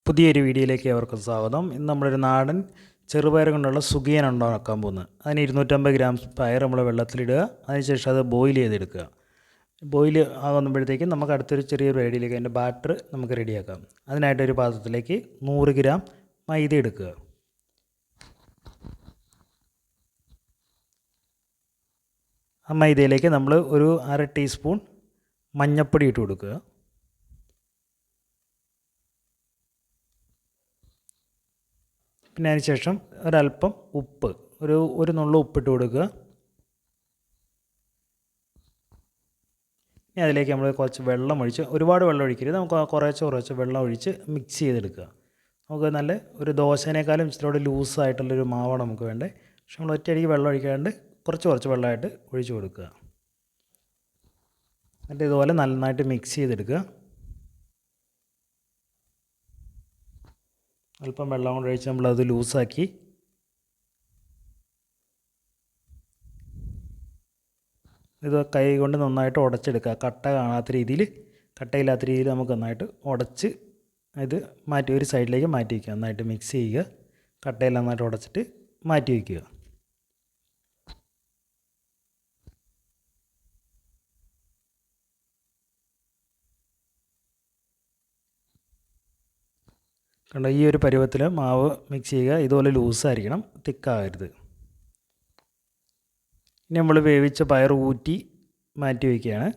പുതിയൊരു വീഡിയോയിലേക്ക് ഏവർക്കും സ്വാഗതം. ഇന്ന് നമ്മളൊരു നാടൻ ചെറുപയർ കൊണ്ടുള്ള സുഖിയൻ ഉണ്ടാക്കാൻ പോകുന്നത്. അതിന് 250 ഗ്രാം പയർ നമ്മൾ വെള്ളത്തിലിടുക. അതിനുശേഷം അത് ബോയിൽ ചെയ്തെടുക്കുക. ബോയിൽ ആകുമ്പോഴത്തേക്കും നമുക്ക് അടുത്തൊരു ചെറിയൊരു ഐഡിയയിലേക്ക് അതിൻ്റെ ബാറ്റർ നമുക്ക് റെഡിയാക്കാം. അതിനായിട്ടൊരു പാത്രത്തിലേക്ക് 100 ഗ്രാം മൈദ എടുക്കുക. ആ മൈദയിലേക്ക് നമ്മൾ ഒരു 1/2 ടീസ്പൂൺ മഞ്ഞൾപ്പൊടി ഇട്ട് കൊടുക്കുക. പിന്നെ അതിന് ശേഷം ഒരല്പം ഉപ്പ്, ഒരു നുള്ളു ഉപ്പിട്ട് കൊടുക്കുക. ഇനി അതിലേക്ക് നമ്മൾ കുറച്ച് വെള്ളം ഒഴിച്ച്, ഒരുപാട് വെള്ളം ഒഴിക്കരുത്, നമുക്ക് കുറച്ച് വെള്ളം ഒഴിച്ച് മിക്സ് ചെയ്തെടുക്കുക. നമുക്ക് നല്ല ഒരു ദോശേനേക്കാളും ഇച്ചിരി ലൂസായിട്ടുള്ളൊരു മാവാണ് നമുക്ക് വേണ്ടത്. പക്ഷെ നമ്മൾ ഒറ്റയടിക്ക് വെള്ളം ഒഴിക്കാണ്ട് കുറച്ച് വെള്ളമായിട്ട് ഒഴിച്ച് കൊടുക്കുക. എന്നിട്ട് ഇതുപോലെ നന്നായിട്ട് മിക്സ് ചെയ്തെടുക്കുക. അല്പം വെള്ളം കൊണ്ട് ഒഴിച്ച് നമ്മളത് ലൂസാക്കി ഇത് കൈ കൊണ്ട് നന്നായിട്ട് ഉടച്ചെടുക്കുക. കട്ടയില്ലാത്ത രീതിയിൽ നമുക്ക് നന്നായിട്ട് ഉടച്ച് ഇത് മാറ്റി ഒരു സൈഡിലേക്ക് മാറ്റി വയ്ക്കുക. നന്നായിട്ട് മിക്സ് ചെയ്യുക. കട്ടയെല്ലാം നന്നായിട്ട് ഉടച്ചിട്ട് മാറ്റി വയ്ക്കുക. കണ്ടോ, ഈ ഒരു പരുവത്തിൽ മാവ് മിക്സ് ചെയ്യുക. ഇതുപോലെ ലൂസായിരിക്കണം, തിക്കാകരുത്. ഇനി നമ്മൾ വേവിച്ച പയർ ഊറ്റി മാറ്റി വയ്ക്കുകയാണ്.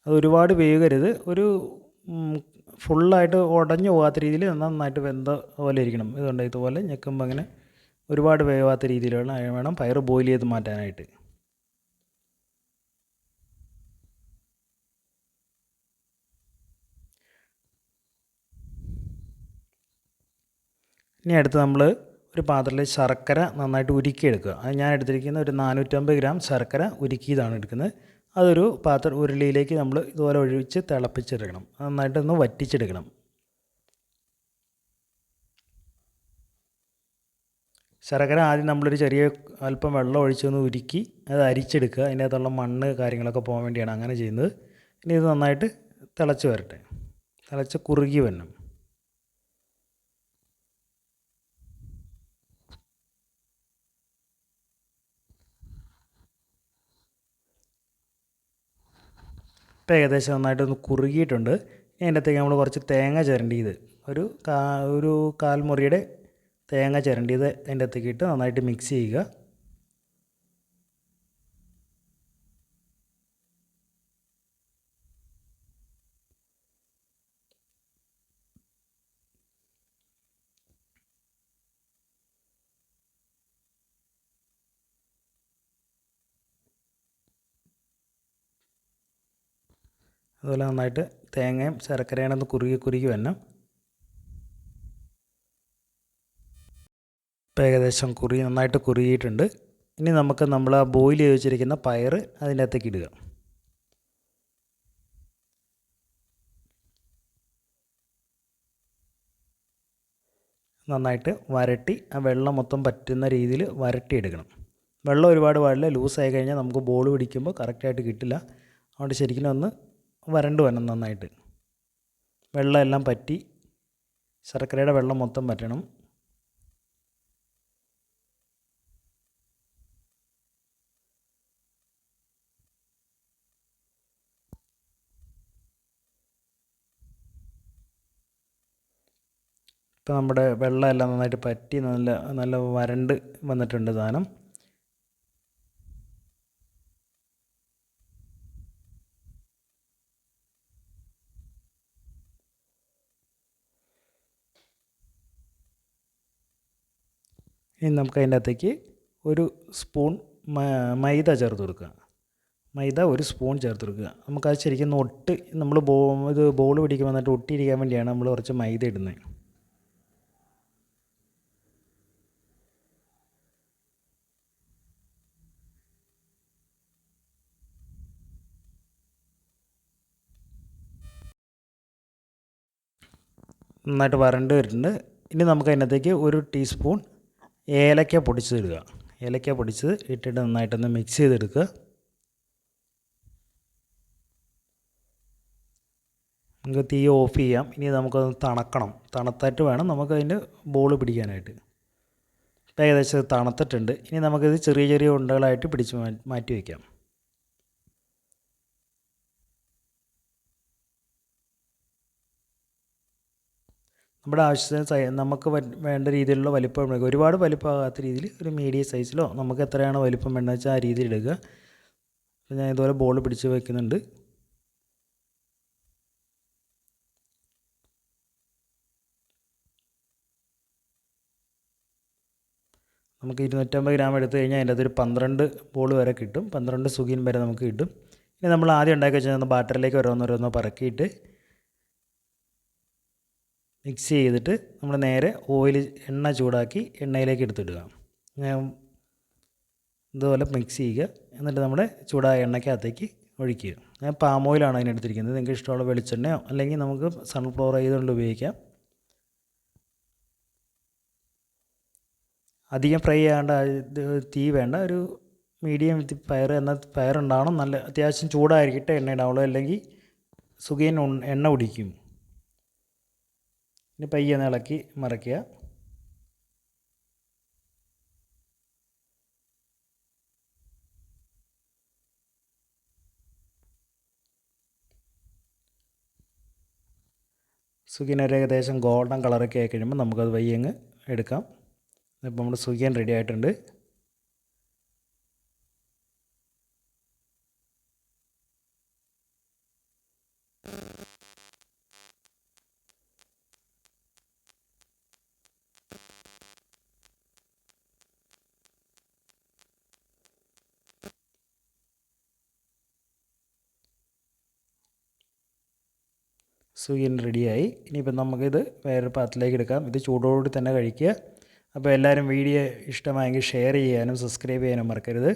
അത് ഒരുപാട് വേകരുത്, ഒരു ഫുള്ളായിട്ട് ഉടഞ്ഞു പോകാത്ത രീതിയിൽ നന്നായിട്ട് വെന്ത പോലെ ഇരിക്കണം. ഇതുകൊണ്ട് ഇതുപോലെ ഞെക്കുമ്പോൾ അങ്ങനെ ഒരുപാട് വേവാത്ത രീതിയിൽ വേണം പയർ ബോയിൽ ചെയ്ത് മാറ്റാനായിട്ട്. ഇനി അടുത്ത് നമ്മൾ ഒരു പാത്രത്തിൽ ശർക്കര നന്നായിട്ട് ഉരുക്കിയെടുക്കുക. അത് ഞാൻ എടുത്തിരിക്കുന്ന ഒരു 450 ഗ്രാം ശർക്കര ഉരുക്കിയതാണ് എടുക്കുന്നത്. അതൊരു ഉരുളിയിലേക്ക് നമ്മൾ ഇതുപോലെ ഒഴിച്ച് തിളപ്പിച്ചെടുക്കണം. നന്നായിട്ടൊന്ന് വറ്റിച്ചെടുക്കണം. ശർക്കര ആദ്യം നമ്മളൊരു ചെറിയ അല്പം വെള്ളം ഒഴിച്ചൊന്ന് ഉരുക്കി അത് അരിച്ചെടുക്കുക. അതിൻ്റെ അകത്തുള്ള മണ്ണ് കാര്യങ്ങളൊക്കെ പോകാൻ വേണ്ടിയാണ് അങ്ങനെ ചെയ്യുന്നത്. ഇനി ഇത് നന്നായിട്ട് തിളച്ച് വരട്ടെ. തിളച്ച് കുറുകി വരണം. ഇപ്പോൾ ഏകദേശം നന്നായിട്ടൊന്ന് കുറുകിയിട്ടുണ്ട്. അതിൻ്റെ അകത്തേക്ക് നമ്മൾ കുറച്ച് തേങ്ങ ചിരണ്ടിയത്, ഒരു കാൽമുറിയുടെ തേങ്ങ ചിരണ്ടിയത് അതിൻ്റെ അകത്തേക്ക് ഇട്ട് നന്നായിട്ട് മിക്സ് ചെയ്യുക. അതുപോലെ നന്നായിട്ട് തേങ്ങയും ശർക്കരയാണെന്ന് കുറുകി വരണം. ഇപ്പോൾ ഏകദേശം നന്നായിട്ട് കുറുകിയിട്ടുണ്ട്. ഇനി നമുക്ക് നമ്മൾ ആ ബോയിൽ ചെയ്ത് വെച്ചിരിക്കുന്ന പയർ അതിൻ്റെ അകത്തേക്ക് ഇടുക. നന്നായിട്ട് വരട്ടി ആ വെള്ളം മൊത്തം പറ്റുന്ന രീതിയിൽ വരട്ടിയെടുക്കണം. വെള്ളം ഒരുപാട് പാടില്ല, ലൂസായി കഴിഞ്ഞാൽ നമുക്ക് ബോൾ പിടിക്കുമ്പോൾ കറക്റ്റായിട്ട് കിട്ടില്ല. അതുകൊണ്ട് ശരിക്കും ഒന്ന് വരണ്ട് വരണം നന്നായിട്ട്. വെള്ളം എല്ലാം പറ്റി ശർക്കരയുടെ വെള്ളം മൊത്തം പറ്റണം. ഇപ്പോൾ നമ്മുടെ വെള്ളം എല്ലാം നന്നായിട്ട് പറ്റി നല്ല വരണ്ട് വന്നിട്ടുണ്ട് സാധനം. ഇനി നമുക്ക് അതിൻ്റെ അകത്തേക്ക് ഒരു സ്പൂൺ മൈദ ചേർത്ത് കൊടുക്കുക. മൈദ ഒരു സ്പൂൺ ചേർത്ത് കൊടുക്കുക. നമുക്കത് ശരിക്കും നമ്മൾ ഇത് ബോൾ പിടിക്കുമ്പോൾ നന്നായിട്ട് ഒട്ടിയിരിക്കാൻ വേണ്ടിയാണ് നമ്മൾ കുറച്ച് മൈദ ഇടുന്നത്. നന്നായിട്ട് വരണ്ട് വരുന്നുണ്ട്. ഇനി നമുക്ക് അതിനകത്തേക്ക് ഒരു ടീസ്പൂൺ ഏലക്ക പൊടിച്ചതിടുക. ഏലക്ക പൊടിച്ചത് ഇട്ടിട്ട് നന്നായിട്ടൊന്ന് മിക്സ് ചെയ്തെടുക്കുക. നമുക്ക് തീ ഓഫ് ചെയ്യാം. ഇനി നമുക്കത് തണുക്കണം. തണുത്തിട്ട് വേണം നമുക്കതിൻ്റെ ബോൾ പിടിക്കാനായിട്ട്. ഇപ്പോൾ ഏകദേശം തണുത്തിട്ടുണ്ട്. ഇനി നമുക്കിത് ചെറിയ ചെറിയ ഉണ്ടകളായിട്ട് പിടിച്ച് മാറ്റി വയ്ക്കാം. നമ്മുടെ ആവശ്യത്തിന് നമുക്ക് വേണ്ട രീതിയിലുള്ള വലിപ്പം എടുക്കുക. ഒരുപാട് വലിപ്പമാകാത്ത രീതിയിൽ ഒരു മീഡിയം സൈസിലോ നമുക്ക് എത്രയാണോ വലിപ്പം വേണ്ടതെന്ന് വെച്ചാൽ ആ രീതിയിൽ എടുക്കുക. ഞാൻ ഇതുപോലെ ബോൾ പിടിച്ച് വയ്ക്കുന്നുണ്ട്. നമുക്ക് 250 ഗ്രാം എടുത്തു കഴിഞ്ഞാൽ അതിൻ്റെ അകത്തൊരു 12 ബോൾ വരെ കിട്ടും. 12 സുഗിയൻ വരെ നമുക്ക് കിട്ടും. ഇനി നമ്മൾ ആദ്യം ഉണ്ടാക്കി വെച്ചാൽ ബാറ്ററിലേക്ക് ഓരോന്നോരോന്നോ പറക്കിയിട്ട് മിക്സ് ചെയ്തിട്ട് നമ്മൾ നേരെ എണ്ണ ചൂടാക്കി എണ്ണയിലേക്ക് എടുത്തിടുക. ഇതുപോലെ മിക്സ് ചെയ്യുക. എന്നിട്ട് നമ്മുടെ ചൂടായ എണ്ണയ്ക്കകത്തേക്ക് ഒഴിക്കുക. ഞാൻ പാം ഓയിലാണ് അതിനെടുത്തിരിക്കുന്നത്. നിങ്ങൾക്ക് ഇഷ്ടമുള്ള വെളിച്ചെണ്ണയോ അല്ലെങ്കിൽ നമുക്ക് സൺഫ്ലവർ ആയതുകൊണ്ട് ഉപയോഗിക്കാം. അധികം ഫ്രൈ ചെയ്യാണ്ട് തീ വേണ്ട, ഒരു മീഡിയം പയറുണ്ടാവണം. നല്ല അത്യാവശ്യം ചൂടായിരിക്കട്ടെ എണ്ണ ഇടാവുള്ളൂ, അല്ലെങ്കിൽ സുഗിയൻ എണ്ണ കുടിക്കും. ഇനി പയ്യെ ഇളക്കി മറിക്കുക. സുഗിയൻ ഒരു ഏകദേശം ഗോൾഡൻ കളറൊക്കെ ആയി കഴിയുമ്പോൾ നമുക്കത് പയ്യങ്ങ് എടുക്കാം. ഇപ്പോൾ നമ്മുടെ സുഗിയൻ റെഡി ആയിട്ടുണ്ട്. സുഗിയൻ റെഡിയായി. ഇനിയിപ്പോൾ നമുക്കിത് വേറൊരു പാത്രത്തിലേക്ക് എടുക്കാം. ഇത് ചൂടോടുകൂടി തന്നെ കഴിക്കുക. അപ്പോൾ എല്ലാവരും വീഡിയോ ഇഷ്ടമായെങ്കിൽ ഷെയർ ചെയ്യാനും സബ്സ്ക്രൈബ് ചെയ്യാനും മറക്കരുത്.